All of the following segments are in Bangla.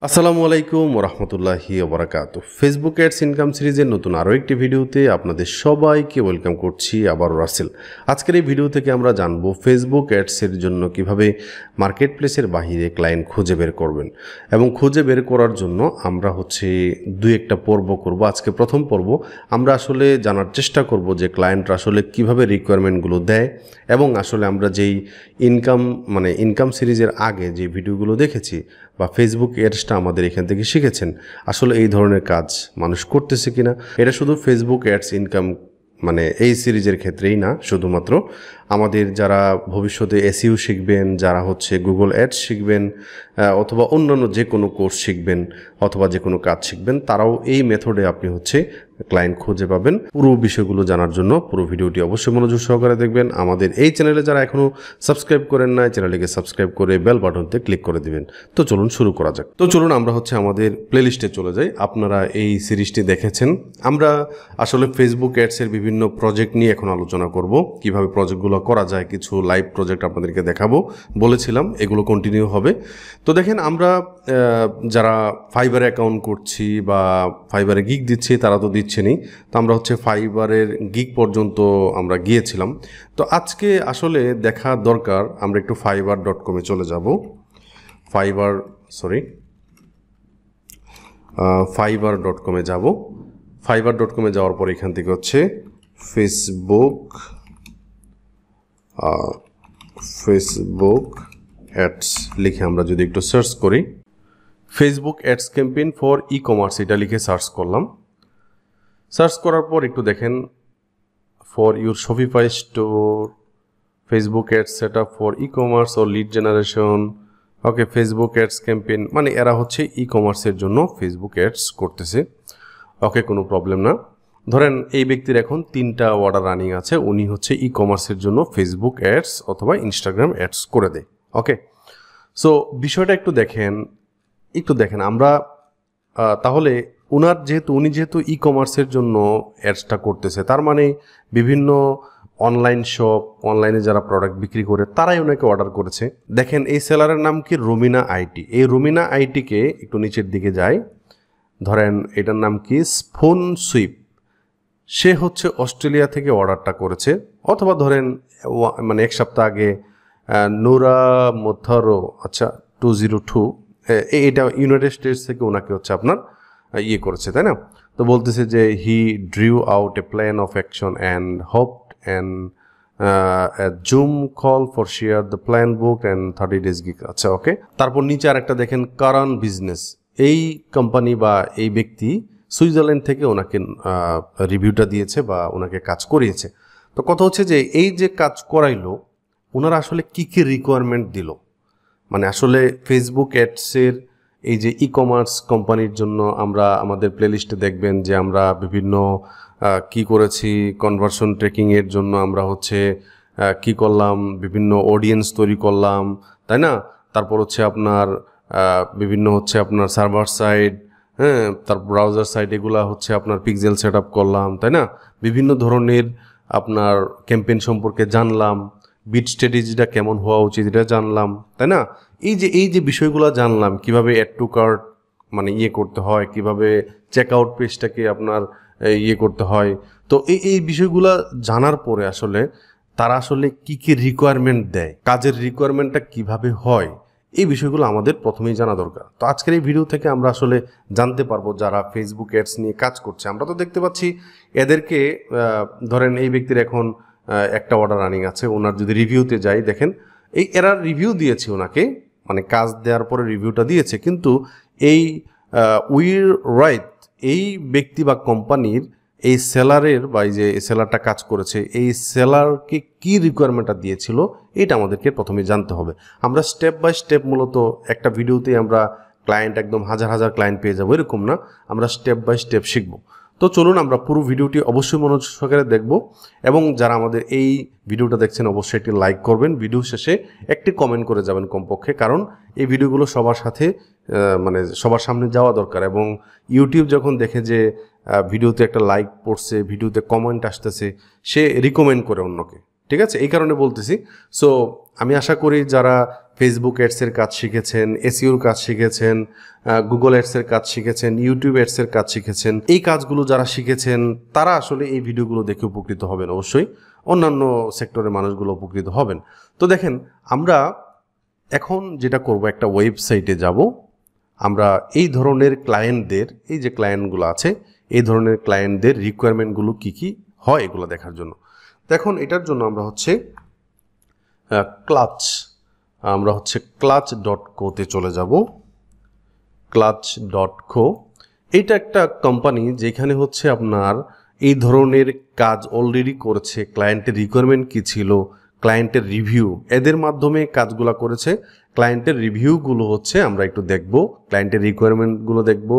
আসসালামু আলাইকুম ওরহমতুল্লাহি ওবরাকাতুহু। ফেসবুক অ্যাডস ইনকাম সিরিজের নতুন আরও একটি ভিডিওতে আপনাদের সবাইকে ওয়েলকাম করছি। আবারও রাসেল। আজকের এই ভিডিও থেকে আমরা জানবো ফেসবুক অ্যাডসের জন্য কিভাবে মার্কেট প্লেসের বাহিরে ক্লায়েন্ট খুঁজে বের করবেন, এবং খুঁজে বের করার জন্য আমরা দুই একটা পর্ব করব। আজকে প্রথম পর্ব আমরা আসলে জানার চেষ্টা করব যে ক্লায়েন্টরা আসলে কিভাবে রিকোয়ারমেন্টগুলো দেয়, এবং আসলে আমরা যেই ইনকাম সিরিজের আগে যে ভিডিওগুলো দেখেছি বা ফেসবুক অ্যাডসটা আমাদের এখান থেকে শিখেছেন, আসলে এই ধরনের কাজ মানুষ করতেছে কিনা। এটা শুধু ফেসবুক অ্যাডস ইনকাম এই সিরিজের ক্ষেত্রেই না, শুধুমাত্র আমাদের যারা ভবিষ্যতে এসইও শিখবেন, যারা গুগল অ্যাডস শিখবেন, অথবা অন্যান্য যে কোনো কোর্স শিখবেন অথবা যে কোনো কাজ শিখবেন, তারাও এই মেথডে আপনি ক্লায়েন্ট খুঁজে পাবেন। পুরো বিষয়গুলো জানার জন্য পুরো ভিডিওটি অবশ্যই মনোযোগ সহকারে দেখবেন। আমাদের এই চ্যানেলে যারা এখনও সাবস্ক্রাইব করেন না, চ্যানেলটিকে সাবস্ক্রাইব করে বেল বাটনতে ক্লিক করে দিবেন। তো চলুন শুরু করা যাক। তো চলুন আমরা আমাদের প্লেলিস্টে চলে যাই। আপনারা এই সিরিজটি দেখেছেন। আমরা আসলে ফেসবুক অ্যাডসের বিভিন্ন প্রজেক্ট নিয়ে এখন আলোচনা করব, কিভাবে প্রজেক্টগুলো করা যায়। কিছু লাইভ প্রজেক্ট আপনাদেরকে দেখাবো বলেছিলাম, এগুলো কন্টিনিউ হবে। তো দেখেন, আমরা যারা ফাইবারে অ্যাকাউন্ট করছি বা ফাইবারে গিগ দিচ্ছি, তারা তো দিচ্ছেনই। তো আমরা ফাইবারের গিগ পর্যন্ত আমরা গিয়েছিলাম। তো আজকে আসলে দেখা দরকার, আমরা একটু fiverr.com চলে যাব। fiverr.com যাব। fiverr.com যাওয়ার পর এখান থেকে ফেসবুক অ্যাডস লিখে আমরা যদি একটু সার্চ করি, Facebook ads campaign for e commerce এটা লিখে সার্চ করলাম। সার্চ করার পর একটু দেখেন, for your Shopify store, Facebook ads set up for e commerce ও lead generation. Okay, Facebook ads campaign এরা ই কমার্সের জন্য ফেসবুক অ্যাডস করতেছে। ওকে, কোনো প্রবলেম না। ধরেন এই ব্যক্তির এখন 3টা অর্ডার রানিং আছে, উনি ই কমার্সের জন্য ফেসবুক অ্যাডস অথবা ইনস্টাগ্রাম অ্যাডস করে দেয়। ওকে, সো বিষয়টা একটু দেখেন আমরা তাহলে উনি যেহেতু ই কমার্সের জন্য অ্যাডসটা করতেছে, তার বিভিন্ন অনলাইন শপ, অনলাইনে যারা প্রোডাক্ট বিক্রি করে তারাই ওনাকে অর্ডার করেছে। দেখেন এই সেলারের নাম কি? রুমিনা আইটি। এই রুমিনা আইটিকে একটু নিচের দিকে যায়, ধরেন এটার নাম কি? Spoon sweep. সে অস্ট্রেলিয়া থেকে অর্ডারটা করেছে, অথবা ধরেন এক সপ্তাহ আগে নোরা মোথারো 202, এটা ইউনাইটেড স্টেটস থেকে ওনাকে আপনার করেছে, তাই না? তো বলতেছে যে he drew out a plan of action and hoped and Zoom call for share the plan book and 30 days gig. Okay, তারপর নিচে আর একটা দেখেন, কারণ বিজনেস। এই কোম্পানি বা এই ব্যক্তি সুইজারল্যান্ড থেকে ওনাকে রিভিউটা দিয়েছে বা ওনাকে কাজ করিয়েছে। তো কথা যে এই যে কাজ করাইলো, ওনারা আসলে কি কি রিকোয়ারমেন্ট দিল, আসলে ফেসবুক অ্যাডসের এই যে ই কমার্স কোম্পানির জন্য আমরা আমাদের প্লেলিস্টে দেখবেন যে আমরা বিভিন্ন কি করেছি। কনভার্সন ট্রেকিংয়ের জন্য আমরা কি করলাম, বিভিন্ন অডিয়েন্স তৈরি করলাম, তাই না? তারপর আপনার বিভিন্ন আপনার সার্ভার সাইড, তার ব্রাউজার সাইট, এগুলা আপনার পিক্সেল সেট আপ করলাম, তাই না? বিভিন্ন ধরনের আপনার ক্যাম্পেইন সম্পর্কে জানলাম, বিট স্ট্র্যাটেজিটা কেমন হওয়া উচিত এটা জানলাম, তাই না? এই যে বিষয়গুলো জানলাম, কিভাবে অ্যাড টু কার্ট করতে হয়, কিভাবে চেক আউট পেজটাকে আপনার করতে হয়। তো এই বিষয়গুলো জানার পরে আসলে তারা কি কি রিকোয়ারমেন্ট দেয়, কাজের রিকোয়ারমেন্টটা কিভাবে হয়, এই বিষয়গুলো আমাদের প্রথমেই জানা দরকার। তো আজকের এই ভিডিও থেকে আমরা আসলে জানতে পারবো, যারা ফেসবুক অ্যাডস নিয়ে কাজ করছে, আমরা তো দেখতে পাচ্ছি এদেরকে, ধরেন এই ব্যক্তির এখন একটা অর্ডার রানিং আছে। ওনার যদি রিভিউতে যাই, দেখেন এরা রিভিউ দিয়েছে ওনাকে, কাজ দেওয়ার পরে রিভিউটা দিয়েছে, কিন্তু এই উইর রাইট এই ব্যক্তি বা কোম্পানির এই সেলারের বা এই যে সেলারটা কাজ করেছে, এই সেলারকে কি রিকোয়ারমেন্টটা দিয়েছিল, এটা আমাদেরকে প্রথমে জানতে হবে। আমরা স্টেপ বাই স্টেপ, মূলত একটা ভিডিওতে আমরা ক্লায়েন্ট একদম হাজার ক্লায়েন্ট পেয়ে যাবো এরকম না, আমরা স্টেপ বাই স্টেপ শিখবো। তো চলুন আমরা পুরো ভিডিওটি অবশ্যই মনোযোগ সহকারে দেখব, এবং যারা আমাদের এই ভিডিওটা দেখছেন অবশ্যই একটি লাইক করবেন, ভিডিও শেষে একটি কমেন্ট করে যাবেন কমপক্ষে, কারণ এই ভিডিওগুলো সবার সাথে সবার সামনে যাওয়া দরকার। এবং ইউটিউব যখন দেখে যে ভিডিওতে একটা লাইক পড়ছে, ভিডিওতে কমেন্ট আসতেছে, সে রিকমেন্ড করে অন্যকে, ঠিক আছে? এই কারণে বলতেছি। সো আমি আশা করি যারা ফেসবুক অ্যাডসের কাজ শিখেছেন, এসইওর কাজ শিখেছেন, গুগল অ্যাডসের কাজ শিখেছেন, ইউটিউব অ্যাডসের কাজ শিখেছেন, এই কাজগুলো যারা শিখেছেন তারা আসলে এই ভিডিওগুলো দেখে উপকৃত হবেন। অবশ্যই অন্যান্য সেক্টরের মানুষগুলো উপকৃত হবেন। তো দেখেন, আমরা এখন যেটা করব, একটা ওয়েবসাইটে যাব, আমরা এই ধরনের ক্লায়েন্টদের, এই যে ক্লায়েন্টগুলো আছে, এই ধরনের ক্লায়েন্টদের রিকোয়ারমেন্টগুলো কী কী হয় এগুলো দেখার জন্য। তো এখন এটার জন্য আমরা হচ্ছে clutch.co-তে চলে যাব। clutch.co এটা একটা কোম্পানি যেখানে হচ্ছে আপনার এই ধরনের কাজ অলরেডি করেছে, ক্লায়েন্টের রিকোয়ারমেন্ট কী ছিল, ক্লায়েন্টের রিভিউ, এদের মাধ্যমে কাজগুলো করেছে। ক্লায়েন্টের রিভিউগুলো হচ্ছে আমরা একটু দেখব, ক্লায়েন্টের রিকোয়ারমেন্টগুলো দেখব,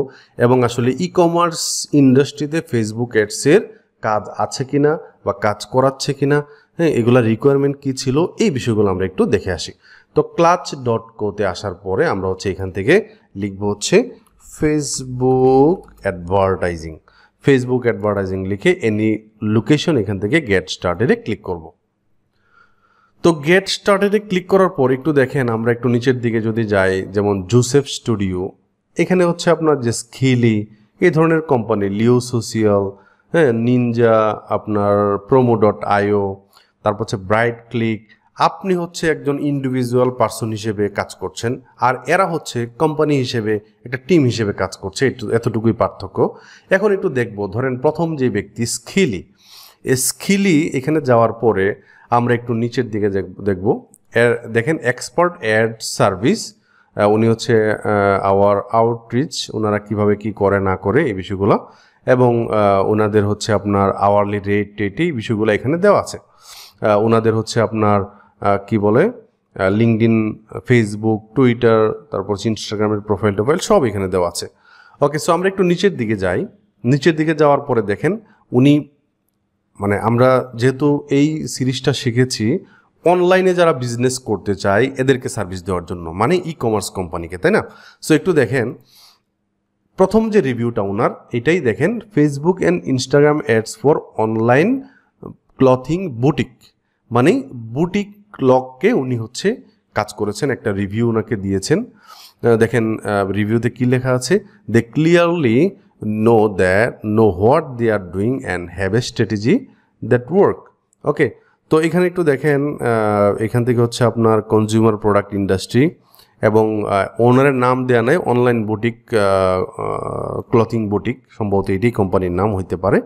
এবং আসলে ই কমার্স ইন্ডাস্ট্রিতে ফেসবুক অ্যাডসের কাজ আছে কিনা বা কাজ করাচ্ছে কিনা, হ্যাঁ, এগুলা রিকোয়ারমেন্ট কী ছিল, এই বিষয়গুলো আমরা একটু দেখে আসি। তো clutch.co-তে আসার পরে আমরা হচ্ছে এখান থেকে লিখব হচ্ছে ফেসবুক অ্যাডভার্টাইজিং লিখে এনি লোকেশন এখান থেকে গেট স্টার্টেডে ক্লিক করব। তো গেট স্টার্টেডে ক্লিক করার পর একটু দেখেন, আমরা একটু নিচের দিকে যদি যাই, যেমন জোসেফ স্টুডিও, এখানে হচ্ছে আপনার যে স্কিলি, এই ধরনের কোম্পানি, লিও সোশিয়াল, হ্যাঁ, নিনজা, আপনার promo.io, তারপর হচ্ছে ব্রাইট ক্লিক। আপনি হচ্ছে একজন ইন্ডিভিজুয়াল পার্সন হিসেবে কাজ করছেন, আর এরা হচ্ছে কোম্পানি হিসেবে, একটা টিম হিসেবে কাজ করছে, এতটুকুই পার্থক্য। এখন একটু দেখব, ধরেন প্রথম যে ব্যক্তি স্কিলি, এখানে যাওয়ার পরে আমরা একটু নিচের দিকে দেখব, দেখেন এক্সপার্ট অ্যাড সার্ভিস, উনি হচ্ছে আওয়ার আউটরিচ, ওনারা কিভাবে কি করে না করে এই বিষয়গুলো, এবং ওনাদের হচ্ছে আপনার আওয়ারলি রেট এই বিষয়গুলো এখানে দেওয়া আছে। ওনাদের হচ্ছে আপনার কি বলে, লিঙ্কডইন, ফেসবুক, টুইটার, তারপর ইনস্টাগ্রামের প্রোফাইল সব এখানে দেওয়া আছে। ওকে, সো আমরা একটু নিচের দিকে যাই। নিচের দিকে যাওয়ার পরে দেখেন উনি, মানে আমরা যেহেতু এই সিরিজটা শিখেছি অনলাইনে যারা বিজনেস করতে চায় এদেরকে সার্ভিস দেওয়ার জন্য, মানে ই কমার্স কোম্পানিকে, তাই না? সো একটু দেখেন প্রথম যে রিভিউটা ওনার, এটাই দেখেন, Facebook and Instagram ads for online clothing boutique, মানে বুটিক ক্লককে উনি হচ্ছে কাজ করেছেন, একটা রিভিউ ওনাকে দিয়েছেন। দেখেন রিভিউতে কি লেখা আছে, দে clearly know what they are doing and have a strategy that work. ওকে, তো এখানে একটু দেখেন, এখান থেকে হচ্ছে আপনার কনজিউমার প্রোডাক্ট ইন্ডাস্ট্রি, এবং ওনারের নাম দেওয়া নাই, অনলাইন বুটিক, ক্লথিং বুটিক, সম্ভবত এটি কোম্পানির নাম হইতে পারে।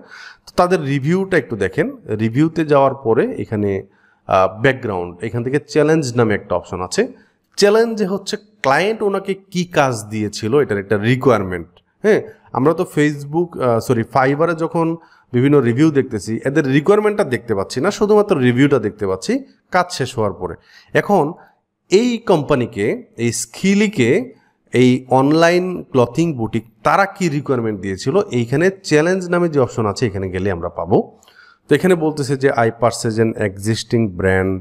তো তাদের রিভিউটা একটু দেখেন। রিভিউতে যাওয়ার পরে এখানে ব্যাকগ্রাউন্ড, এখান থেকে চ্যালেঞ্জ নামে একটা অপশন আছে। চ্যালেঞ্জে হচ্ছে ক্লায়েন্ট ওনাকে কি কাজ দিয়েছিল, এটার একটা রিকোয়ারমেন্ট। হ্যাঁ, আমরা তো ফাইবারে যখন বিভিন্ন রিভিউ দেখতেছি, এদের রিকোয়ারমেন্টটা দেখতে পাচ্ছি না, শুধুমাত্র রিভিউটা দেখতে পাচ্ছি কাজ শেষ হওয়ার পরে। এখন এই কোম্পানিকে, এই স্কিলিকে, এই অনলাইন ক্লথিং বুটিক, তারা কি রিকোয়ারমেন্ট দিয়েছিল, এইখানে চ্যালেঞ্জ নামে যে অপশন আছে এখানে গেলে আমরা পাবো। তো এখানে বলতেছে যে I purchase an existing brand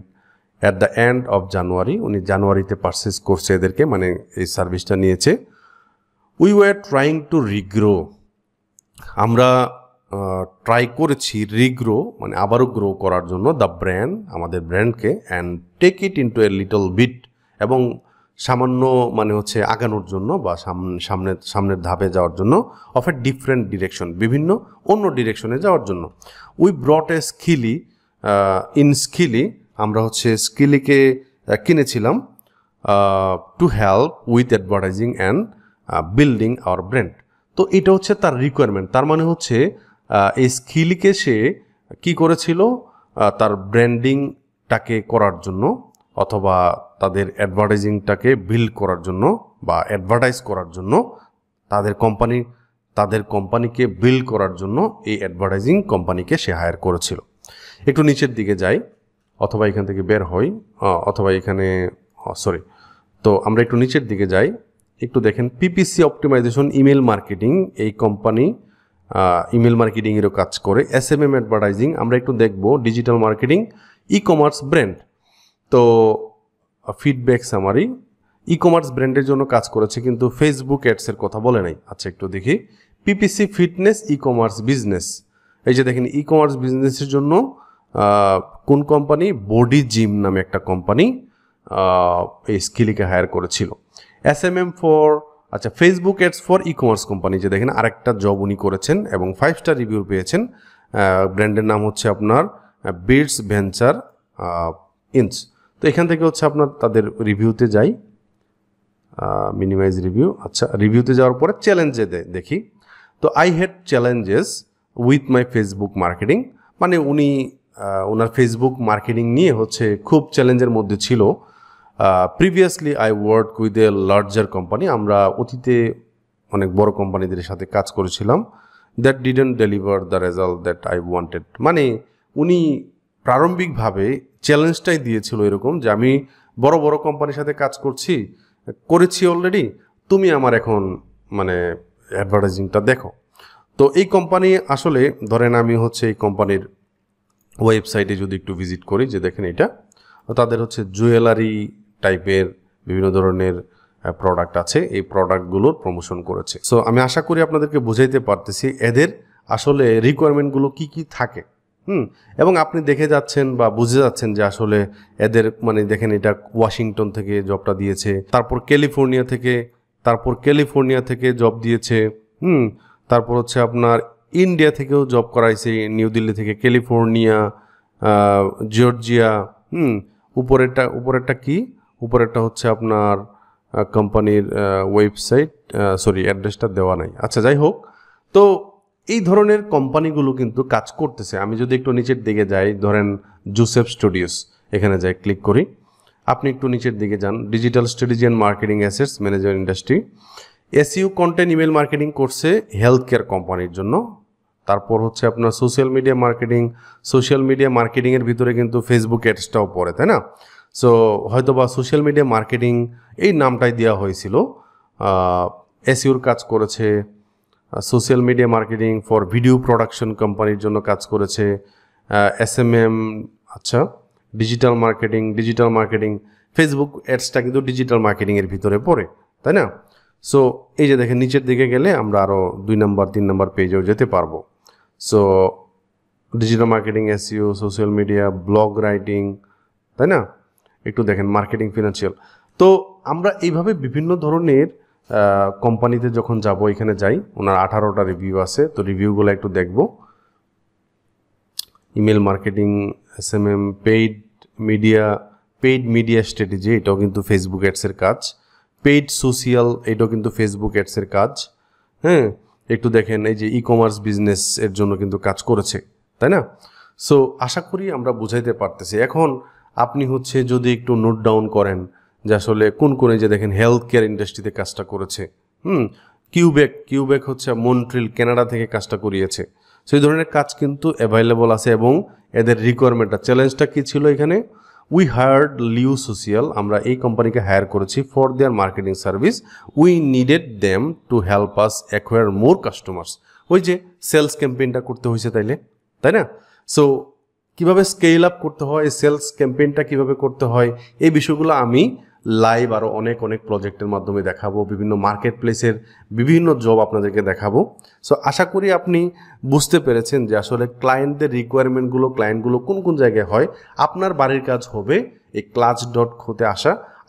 at the end of January, উনি জানুয়ারিতে পারচেজ করছে এদেরকে, মানে এই সার্ভিসটা নিয়েছে। We were trying to regrow, আমরা ট্রাই করেছি রিগ্রো, মানে আবারও গ্রো করার জন্য, দ্য ব্র্যান্ড, আমাদের ব্র্যান্ডকে, and take it into a little bit, এবং সামান্য মানে হচ্ছে আগানোর জন্য বা সামনের ধাপে যাওয়ার জন্য, অফ এ ডিফারেন্ট ডিরেকশন, বিভিন্ন অন্য ডিরেকশনে যাওয়ার জন্য। উই ব্রট এ স্কিলি, আমরা হচ্ছে স্কিলিকে কিনেছিলাম, to help with advertising and building hour brand. তো এটা হচ্ছে তার রিকোয়ারমেন্ট, তার মানে হচ্ছে এই স্কিলিকে সে কি করেছিল, তার ব্র্যান্ডিংটাকে করার জন্য, অথবা তাদের অ্যাডভার্টাইজিংটাকে বিল্ড করার জন্য বা অ্যাডভার্টাইজ করার জন্য, তাদের কোম্পানিকে বিল্ড করার জন্য এই অ্যাডভার্টাইজিং কোম্পানিকে সে হায়ার করেছিল। একটু নিচের দিকে যাই, অথবা এখান থেকে বের হই, অথবা এখানে তো আমরা একটু নিচের দিকে যাই, একটু দেখেন পিপিসি অপটিমাইজেশন, ইমেল মার্কেটিং, এই কোম্পানি ইমেল মার্কেটিংয়েরও কাজ করে। এসএমএম অ্যাডভার্টাইজিং, আমরা একটু দেখব digital marketing, e commerce brand. তো ফিডব্যাক সামারি, ই কমার্স ব্র্যান্ডের জন্য কাজ করেছে, কিন্তু ফেসবুক অ্যাডসের কথা বলে নাই। আচ্ছা, একটু দেখি, PPC fitness e commerce business, এই যে দেখেন ই কমার্স বিজনেসের জন্য কোন কোম্পানি, বডি জিম নামে একটা কোম্পানি, এই স্কিলিকে হায়ার করেছিল। SMM ফর আচ্ছা Facebook ads for e commerce company, যে দেখেন আরেকটা জব উনি করেছেন এবং 5 স্টার রিভিউ পেয়েছেন। ব্র্যান্ডের নাম হচ্ছে আপনার বিটস ভেঞ্চার ইনস। তো এখান থেকে হচ্ছে আপনার তাদের রিভিউতে যাই, মিনিমাইজ রিভিউ। আচ্ছা, রিভিউতে যাওয়ার পরে চ্যালেঞ্জে দেখি। তো I had challenges with my Facebook marketing, মানে উনি ওনার ফেসবুক মার্কেটিং নিয়ে হচ্ছে খুব চ্যালেঞ্জের মধ্যে ছিল। Previously I work with a larger company, আমরা অতীতে অনেক বড় কোম্পানিদের সাথে কাজ করেছিলাম। That didn't deliver the result that I wanted, মানে উনি প্রারম্ভিকভাবে চ্যালেঞ্জটাই দিয়েছিল এরকম যে আমি বড় বড় কোম্পানির সাথে কাজ করেছি অলরেডি, তুমি আমার এখন মানে অ্যাডভার্টাইজিংটা দেখো। তো এই কোম্পানি আসলে ধরেন আমি হচ্ছে এই কোম্পানির ওয়েবসাইটে যদি একটু ভিজিট করি, যে দেখেন এটা তাদের হচ্ছে জুয়েলারি টাইপের বিভিন্ন ধরনের প্রোডাক্ট আছে, এই প্রোডাক্টগুলোর প্রমোশন করেছে। সো আমি আশা করি আপনাদেরকে বুঝাইতে পারতেছি এদের আসলে রিকোয়ারমেন্টগুলো কি কি থাকে। এবং আপনি দেখে যাচ্ছেন বা বুঝে যাচ্ছেন যে আসলে এদের মানে দেখেন এটা ওয়াশিংটন থেকে জবটা দিয়েছে, তারপর ক্যালিফোর্নিয়া থেকে জব দিয়েছে, তারপর হচ্ছে আপনার ইন্ডিয়া থেকেও জব করাইছে, নিউ দিল্লি থেকে, ক্যালিফোর্নিয়া, জর্জিয়া। উপরেরটা হচ্ছে আপনার কোম্পানির ওয়েবসাইট, সরি অ্যাড্রেসটা দেওয়া নাই। আচ্ছা যাই হোক, তো এই ধরনের কোম্পানিগুলো কিন্তু কাজ করতেছে। আমি যদি একটু নিচের দিকে যাই, ধরেন জোসেফ স্টুডিওস, এখানে যাই ক্লিক করি, আপনি একটু নিচের দিকে যান, digital strategy and marketing assets manager industry, SEO content email marketing করছে হেলথ কেয়ার কোম্পানির জন্য। তারপর হচ্ছে আপনার সোশ্যাল মিডিয়া মার্কেটিংয়ের ভিতরে কিন্তু ফেসবুক অ্যাডসটাও পড়ে, তাই না? সো হয়তো বা সোশ্যাল মিডিয়া মার্কেটিং এই নামটাই দেওয়া হয়েছিল। এসইওর কাজ করেছে, social media marketing for video production কোম্পানির জন্য কাজ করেছে, SMM। আচ্ছা, ডিজিটাল মার্কেটিং ফেসবুক অ্যাডসটা কিন্তু ডিজিটাল মার্কেটিংয়ের ভিতরে পড়ে, তাই না? সো এই যে দেখেন নিচের দিকে গেলে আমরা আরও 2 নম্বর 3 নম্বর পেজেও যেতে পারবো। So digital marketing, SEO, social media, blog writing, তাই না? একটু দেখেন মার্কেটিং, ফিনান্সিয়াল। তো আমরা এইভাবে বিভিন্ন ধরনের কোম্পানিতে যখন যাব, এখানে যাই, ওনার 18টা রিভিউ আছে, তো রিভিউগুলো একটু দেখব। Email marketing, SMM, paid media strategy, এটাও কিন্তু ফেসবুক অ্যাডসের কাজ। পেইড সোশিয়াল, এটাও কিন্তু ফেসবুক অ্যাডসের কাজ। হ্যাঁ, একটু দেখেন এই যে ই কমার্স বিজনেস এর জন্য কিন্তু কাজ করেছে, তাই না? সো আশা করি আমরা বুঝাইতে পারতেছি। এখন আপনি হচ্ছে যদি একটু নোট ডাউন করেন যে আসলে কোন যে দেখেন হেলথ কেয়ার ইন্ডাস্ট্রিতে কাজটা করেছে, কিউবেক হচ্ছে মন্ট্রিল, কানাডা থেকে কাজটা করিয়েছে। সো এই ধরনের কাজ কিন্তু অ্যাভাইলেবল আছে এবং এদের রিকোয়ারমেন্টটা, চ্যালেঞ্জটা কী ছিল এখানে? উই হায়ার্ড লিউ সোশিয়াল, আমরা এই কোম্পানিকে হায়ার করেছি for their marketing service, we needed them to help us acquire more customers. ওই যে সেলস ক্যাম্পেইনটা করতে হয়েছে তাই না? সো কীভাবে স্কেল আপ করতে হয়, সেলস ক্যাম্পেইনটা কীভাবে করতে হয়, এই বিষয়গুলো আমি লাইভ আরও অনেক প্রজেক্টের মাধ্যমে দেখাবো, বিভিন্ন মার্কেট প্লেসের বিভিন্ন জব আপনাদেরকে দেখাবো। সো আশা করি আপনি বুঝতে পেরেছেন যে আসলে ক্লায়েন্টদের রিকোয়ারমেন্টগুলো, ক্লায়েন্টগুলো কোন জায়গায় হয়। আপনার বাড়ির কাজ হবে এই ক্লাচ.খোতে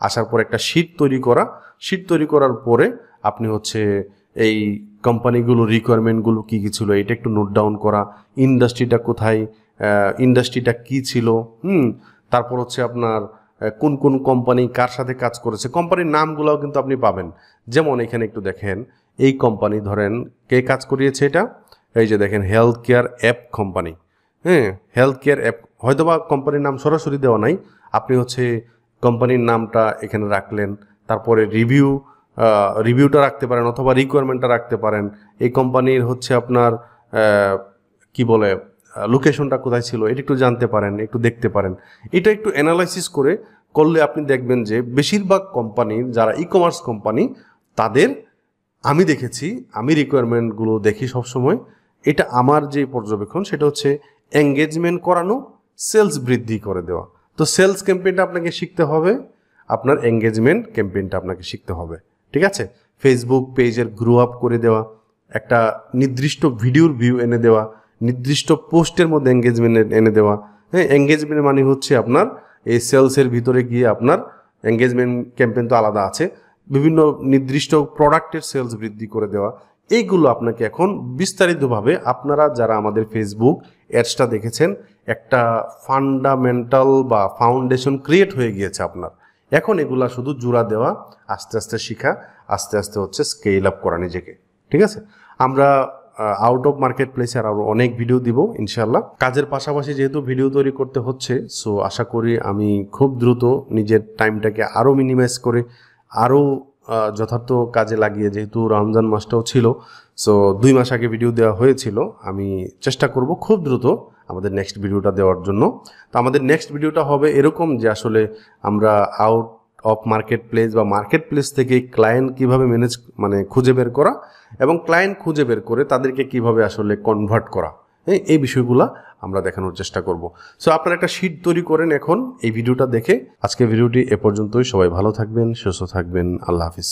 আসার পর একটা শিট তৈরি করার পরে আপনি হচ্ছে এই কোম্পানিগুলো রিকোয়ারমেন্টগুলো কী ছিল এটা একটু নোট ডাউন করা, ইন্ডাস্ট্রিটা কোথায়, ইন্ডাস্ট্রিটা কী ছিল, তারপর হচ্ছে আপনার কোন কোম্পানি কার সাথে কাজ করেছে, কোম্পানির নামগুলোও কিন্তু আপনি পাবেন। যেমন এখানে একটু দেখেন, এই কোম্পানি ধরেন কে কাজ করিয়েছে, এটা এই যে দেখেন health care app company. Health care app, হয়তোবা কোম্পানির নাম সরাসরি দেওয়া নাই, আপনি হচ্ছে কোম্পানির নামটা এখানে রাখলেন, তারপরে রিভিউটা রাখতে পারেন অথবা রিকোয়ারমেন্টটা রাখতে পারেন। এই কোম্পানির হচ্ছে আপনার কি বলে লোকেশনটা কোথায় ছিল এটা একটু জানতে পারেন, একটু দেখতে পারেন। এটা একটু অ্যানালাইসিস করলে আপনি দেখবেন যে বেশিরভাগ কোম্পানির যারা ই কমার্স কোম্পানি, তাদের আমি রিকোয়ারমেন্টগুলো দেখি সবসময়। এটা আমার যে পর্যবেক্ষণ সেটা হচ্ছে এঙ্গেজমেন্ট করানো, সেলস বৃদ্ধি করে দেওয়া। তো সেলস ক্যাম্পেইনটা আপনাকে শিখতে হবে, আপনার এঙ্গেজমেন্ট ক্যাম্পেইনটা আপনাকে শিখতে হবে, ঠিক আছে? ফেসবুক পেজের গ্রো আপ করে দেওয়া, একটা নির্দিষ্ট ভিডিওর ভিউ এনে দেওয়া, নির্দিষ্ট পোস্টের মধ্যে এঙ্গেজমেন্ট এনে দেওয়া। হ্যাঁ, এঙ্গেজমেন্ট মানে হচ্ছে আপনার এই সেলসের ভিতরে গিয়ে আপনার এঙ্গেজমেন্ট ক্যাম্পেইন তো আলাদা আছে, বিভিন্ন নির্দিষ্ট প্রোডাক্টের সেলস বৃদ্ধি করে দেওয়া, এইগুলো আপনাকে এখন বিস্তারিতভাবে আপনারা যারা আমাদের ফেসবুক অ্যাডসটা দেখেছেন একটা ফান্ডামেন্টাল বা ফাউন্ডেশন ক্রিয়েট হয়ে গিয়েছে আপনার। এখন এগুলা শুধু জোড়া দেওয়া, আস্তে আস্তে শিখা, আস্তে আস্তে হচ্ছে স্কেল আপ করা নিজেকে। ঠিক আছে, আমরা আউট অফ মার্কেট প্লেসে আরও অনেক ভিডিও দিব ইনশাল্লাহ। কাজের পাশাপাশি যেহেতু ভিডিও তৈরি করতে হচ্ছে, সো আশা করি আমি খুব দ্রুত নিজের টাইমটাকে আরও মিনিমাইজ করে আরও যথার্থ কাজে লাগিয়ে, যেহেতু রমজান মাসটাও ছিল, সো 2 মাস আগে ভিডিও দেওয়া হয়েছিল, আমি চেষ্টা করব খুব দ্রুত আমাদের নেক্সট ভিডিওটা দেওয়ার জন্য। তো আমাদের নেক্সট ভিডিওটা হবে এরকম যে আসলে আমরা আউট অফ মার্কেট প্লেস বা মার্কেট প্লেস থেকে ক্লায়েন্ট কিভাবে ম্যানেজ খুঁজে বের করা এবং ক্লায়েন্ট খুঁজে বের করে তাদেরকে কিভাবে আসলে কনভার্ট করা, এই বিষয়গুলো আমরা দেখানোর চেষ্টা করব। সো আপনারা একটা শিট তৈরি করেন এখন এই ভিডিওটা দেখে। আজকে ভিডিওটি এ পর্যন্তই। সবাই ভালো থাকবেন, সুস্থ থাকবেন। আল্লাহ হাফিজ।